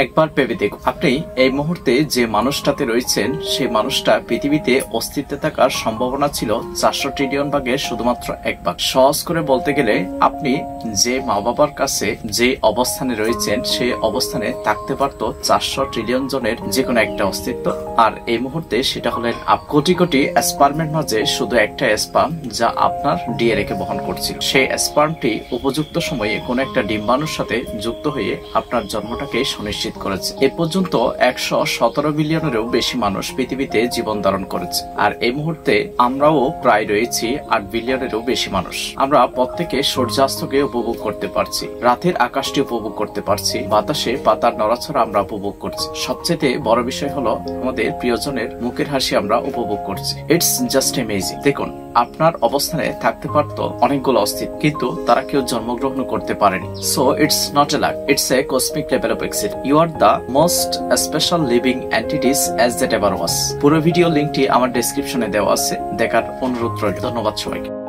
একবার ভেবে দেখুন, আপনি এই মুহূর্তে যে মানুষটাতে রয়েছেন সেই মানুষটা পৃথিবীতে অস্তিত্বে থাকার সম্ভাবনা ছিল 400 ট্রিলিয়ন ভাগের শুধুমাত্র 1 ভাগ। সহজ করে বলতে গেলে আপনি যে মা বাবার কাছে যে অবস্থানে রয়েছেন সেই অবস্থানে থাকতে পারতো 400 ট্রিলিয়ন জনের যে কোনো একটা অস্তিত্ব। আর এই মুহূর্তে সেটা হলেন কোটি কোটি স্পার্মের মাঝে শুধু একটা স্পার্ম যা আপনার ডিএনএ কে বহন করছিল। সেই স্পার্মটি উপযুক্ত সময়ে কোন একটা ডিম্বাণুর সাথে যুক্ত হয়ে আপনার জন্মটাকে সুনিশ্চিত করেছে। এ পর্যন্ত 117 বিলিয়নেরও বেশি মানুষ পৃথিবীতে জীবন ধারণ করেছে। আর এই মুহূর্তে আমরাও প্রায় রয়েছি 8 বিলিয়নেরও বেশি মানুষ। আমরা প্রত্যেকে সূর্যাস্তকে উপভোগ করতে পারছি, রাতের আকাশটি উপভোগ করতে পারছি, বাতাসে পাতার নড়াচড়া আমরা উপভোগ করছি। সবচেয়ে বড় বিষয় হলো আমাদের প্রিয়জনের মুখের হাসি আমরা উপভোগ করছি। It's just amazing. দেখুন, আপনার অবস্থানে থাকতে পারতো অনেকগুলো অস্তিত্ব, কিন্তু তারা কেউ জন্মগ্রহণ করতে পারেনি। So it's not a luck, it's a cosmic level of exit. You are the most special living entities as that ever was. পুরো ভিডিও লিঙ্কটি আমার ডেসক্রিপশনে দেওয়া আছে, দেখার অনুরোধ রইল। ধন্যবাদ সবাইকে।